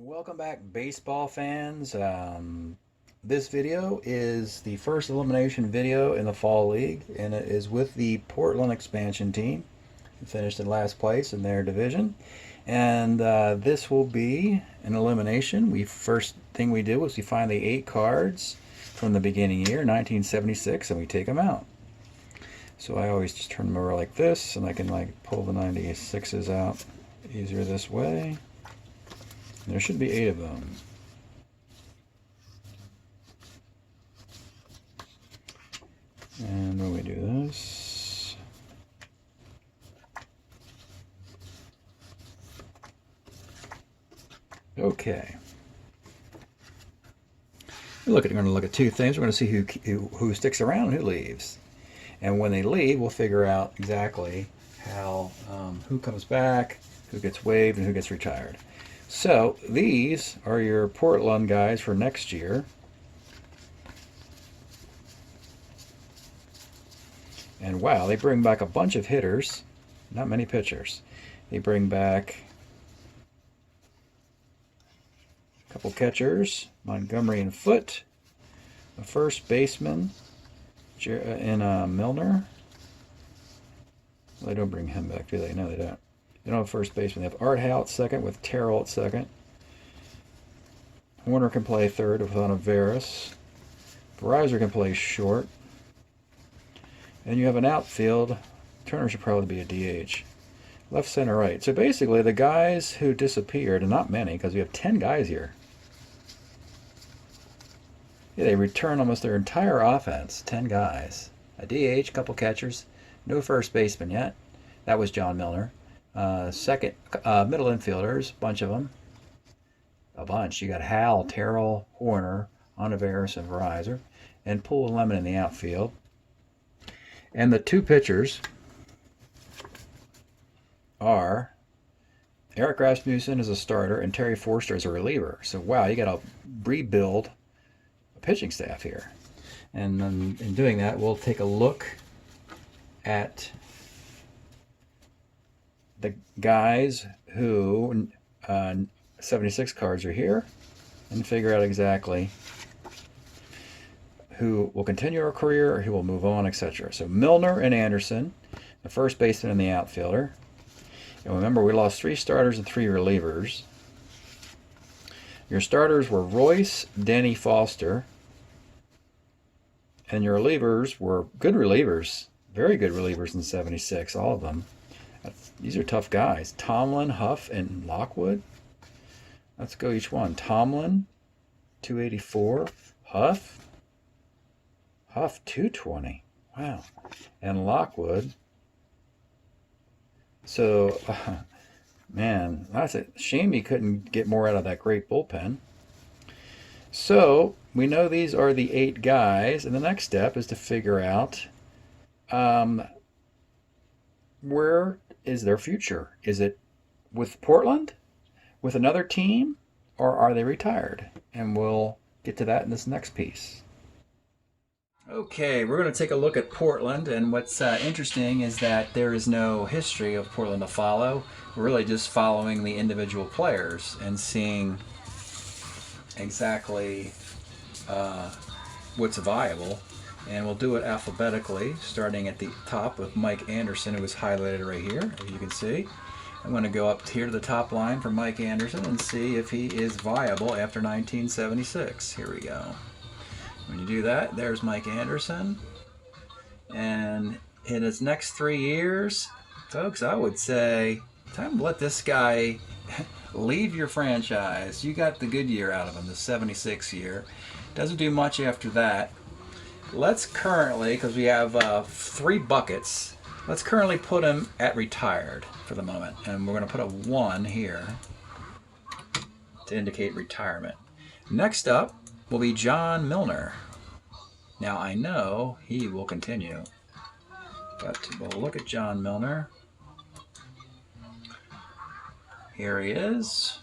Welcome back, baseball fans. This video is the first elimination video in the Fall League, and it is with the Portland expansion team, who finished in last place in their division. And this will be an elimination. First thing we do is we find the 8 cards from the beginning year, 1976, and we take them out. So I always just turn them over like this, and I can pull the 96s out easier this way. There should be 8 of them. And when we do this, okay. We're going to look at 2 things. We're going to see who sticks around and who leaves. And when they leave, we'll figure out exactly how who comes back, who gets waived, and who gets retired. So these are your Portland guys for next year. And wow, they bring back a bunch of hitters, not many pitchers. They bring back a couple catchers, Montgomery and Foote, a first baseman, and Milner. Well, they don't bring him back, do they? No, they don't. They don't have first baseman. They have Art Howe at second with Terrell at second. Warner can play third with Veras. Verizor can play short. And you have an outfield. Turner should probably be a DH. Left, center, right. So basically the guys who disappeared, and not many because we have 10 guys here. Yeah, they return almost their entire offense. 10 guys. A DH, couple catchers. No first baseman yet. That was John Milner. Second, middle infielders, bunch of them. A bunch. You got Hal, Terrell, Horner, Veras, and Verizor. And Poole and Lemon in the outfield. And the 2 pitchers are Eric Rasmussen as a starter and Terry Forster as a reliever. So wow, you got to rebuild a pitching staff here. And in doing that, we'll take a look at the guys who 76 cards are here and figure out exactly who will continue a career or who will move on, etc. So Milner and Anderson, the first baseman and the outfielder. And remember, we lost 3 starters and 3 relievers. Your starters were Royce, Denny, Foster. And your relievers were good relievers, very good relievers in 76, all of them. These are tough guys. Tomlin, Huff, and Lockwood. Let's go each one. Tomlin, 284. Huff, 220. Wow. And Lockwood. So, man, that's a shame he couldn't get more out of that great bullpen. So, we know these are the 8 guys, and the next step is to figure out where is their future? Is it with Portland, with another team, or are they retired? And we'll get to that in this next piece. Okay, we're going to take a look at Portland, and what's interesting is that there is no history of Portland to follow. We're really just following the individual players and seeing exactly what's viable. And we'll do it alphabetically, starting at the top with Mike Anderson, who is highlighted right here, as you can see. I'm going to go up here to the top line for Mike Anderson and see if he is viable after 1976. Here we go. When you do that, there's Mike Anderson. And in his next 3 years, folks, I would say, time to let this guy leave your franchise. You got the good year out of him, the 76 year. Doesn't do much after that. Let's currently, because we have 3 buckets, let's currently put him at retired for the moment. And we're going to put a 1 here to indicate retirement. Next up will be John Milner. Now I know he will continue, but we'll look at John Milner. Here he is.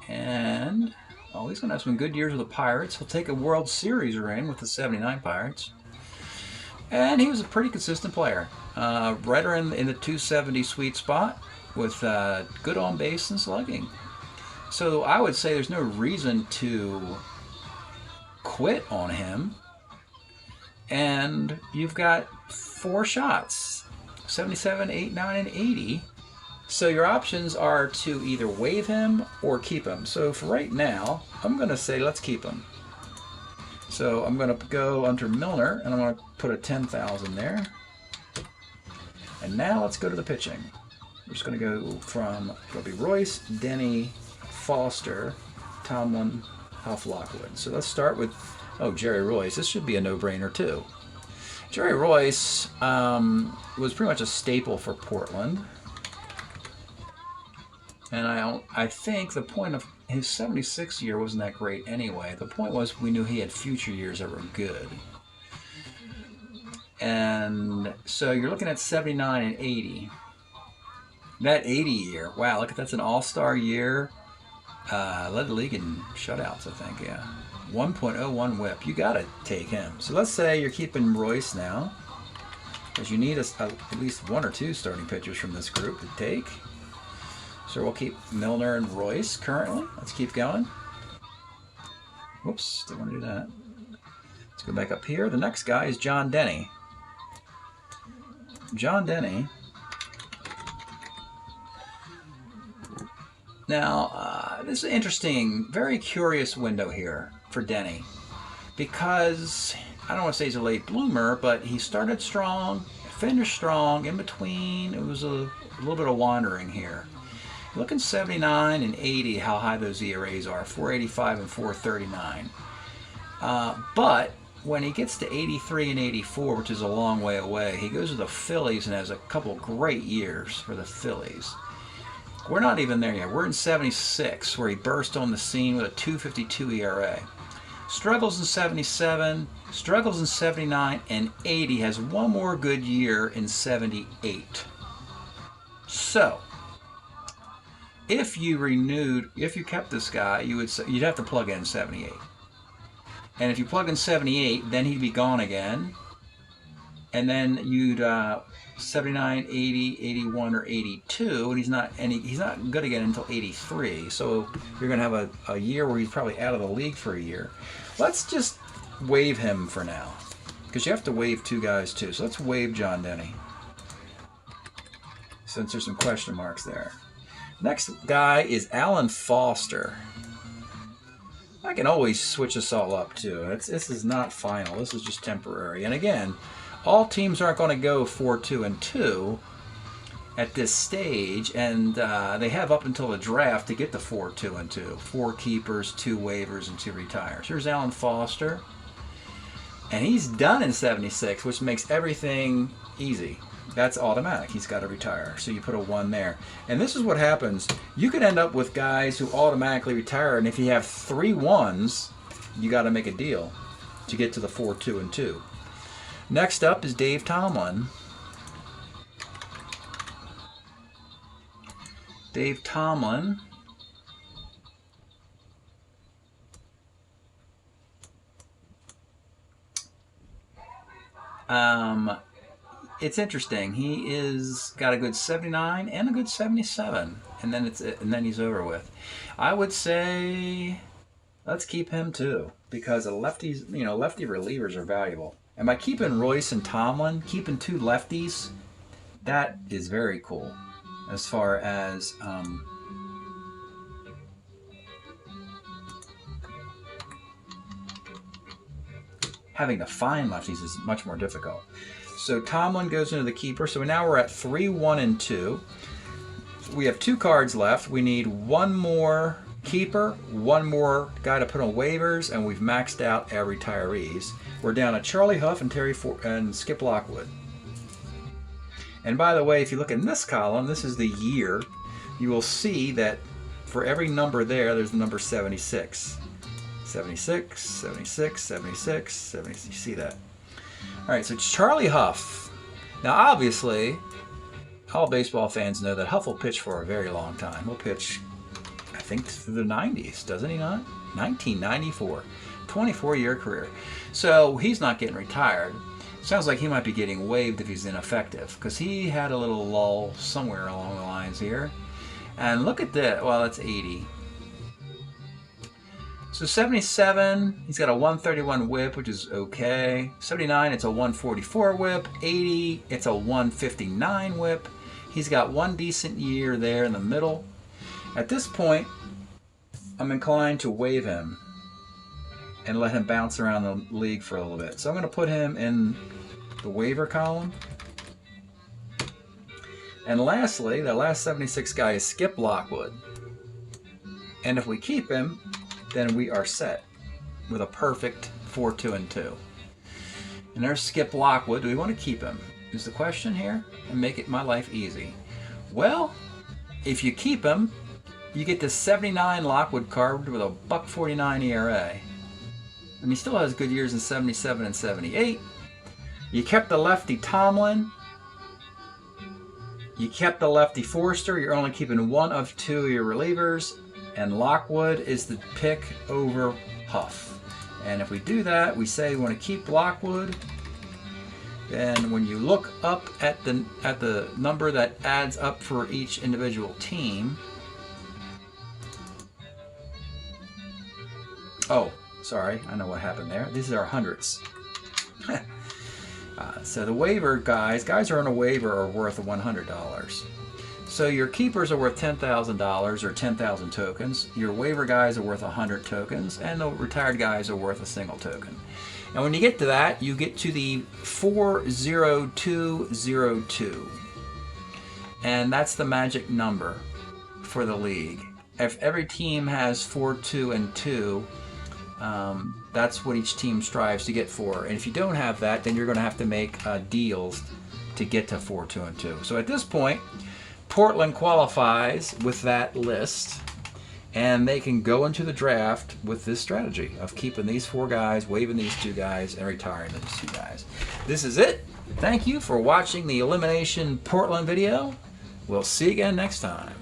And oh, he's going to have some good years with the Pirates. He'll take a World Series ring with the 79 Pirates. And he was a pretty consistent player. Right around in the 270 sweet spot with good on base and slugging. So I would say there's no reason to quit on him. And you've got 4 shots, 77, 89, and 80. So your options are to either waive him or keep him. So for right now, I'm going to say let's keep him. So I'm going to go under Milner, and I'm going to put a 10,000 there. And now let's go to the pitching. We're just going to go from, it'll be Royce, Denny, Foster, Tomlin, Huff, Lockwood. So let's start with, Jerry Royce. This should be a no-brainer too. Jerry Royce was pretty much a staple for Portland. And I think the point of his 76 year wasn't that great anyway. The point was we knew he had future years that were good. And so you're looking at 79 and 80. That 80 year, wow, look, that's an all-star year. Led the league in shutouts, I think, yeah. 1.01 whip. You got to take him. So let's say you're keeping Royce now, because you need at least 1 or 2 starting pitchers from this group to take. So we'll keep Milner and Royce currently. Let's keep going. Whoops, didn't want to do that. Let's go back up here. The next guy is John Denny. John Denny. Now, this is an interesting, very curious window here for Denny, because I don't want to say he's a late bloomer, but he started strong, finished strong. In between, it was a little bit of wandering here. Looking 79 and 80, how high those ERAs are, 485 and 439. But when he gets to 83 and 84, which is a long way away, he goes to the Phillies and has a couple great years for the Phillies. We're not even there yet. We're in 76, where he burst on the scene with a 2.52 ERA. Struggles in 77, struggles in 79, and 80. Has one more good year in 78. So, if you kept this guy, you'd have to plug in 78. And if you plug in 78, then he'd be gone again. And then you'd 79, 80, 81, or 82, and he's not good again until 83. So you're going to have a year where he's probably out of the league for a year. Let's just waive him for now, because you have to waive 2 guys too. So let's waive John Denny, since there's some question marks there. Next guy is Alan Foster. I can always switch this all up too. This is not final. This is just temporary. And again, all teams aren't going to go 4-2-2 at this stage, and they have up until the draft to get to 4-2-2. 4 keepers, 2 waivers, and 2 retires. Here's Alan Foster, and he's done in 76, which makes everything easy. That's automatic. He's got to retire. So you put a 1 there. And this is what happens. You could end up with guys who automatically retire, and if you have 3 1s, you got to make a deal to get to the 4-2-2. Next up is Dave Tomlin. Dave Tomlin. It's interesting. He is got a good 79 and a good 77, and then he's over with. I would say let's keep him too, because lefty relievers are valuable. And by keeping Royce and Tomlin, keeping 2 lefties, that is very cool. As far as having to find lefties is much more difficult. So Tomlin goes into the keeper. So now we're at 3, 1, and 2. We have 2 cards left. We need 1 more keeper, 1 more guy to put on waivers, and we've maxed out our retirees. We're down to Charlie Huff and Skip Lockwood. And by the way, if you look in this column, this is the year. You will see that for every number there's the number 76. 76, 76, 76, 76. You see that? All right, so Charlie Huff. Now, obviously, all baseball fans know that Huff will pitch for a very long time. He'll pitch, I think, through the 90s, doesn't he not? 1994. 24-year career. So he's not getting retired. Sounds like he might be getting waived if he's ineffective, because he had a little lull somewhere along the lines here. And look at that. Well, that's 80. So 77, he's got a 131 whip, which is okay. 79, it's a 144 whip. 80, it's a 159 whip. He's got one decent year there in the middle. At this point, I'm inclined to waive him and let him bounce around the league for a little bit. So I'm going to put him in the waiver column. And lastly, the last 76 guy is Skip Lockwood. And if we keep him, then we are set with a perfect 4-2-2. And there's Skip Lockwood. Do we want to keep him? Is the question here, and make it my life easy. Well, if you keep him, you get the 79 Lockwood card with a $1.49 ERA. And he still has good years in 77 and 78. You kept the lefty Tomlin. You kept the lefty Forster. You're only keeping one of two of your relievers. And Lockwood is the pick over Huff. And if we do that, we say we want to keep Lockwood. Then when you look up at the number that adds up for each individual team. Oh, sorry, I know what happened there. These are hundreds. So the waiver guys are on a waiver are worth $100. So your keepers are worth $10,000 or 10,000 tokens. Your waiver guys are worth 100 tokens, and the retired guys are worth a single token. And when you get to that, you get to the 40202. And that's the magic number for the league. If every team has 4, 2, and 2, that's what each team strives to get for. And if you don't have that, then you're going to have to make deals to get to 4, 2, and 2. So at this point, Portland qualifies with that list, and they can go into the draft with this strategy of keeping these 4 guys, waiving these 2 guys, and retiring these 2 guys. This is it. Thank you for watching the Elimination Portland video. We'll see you again next time.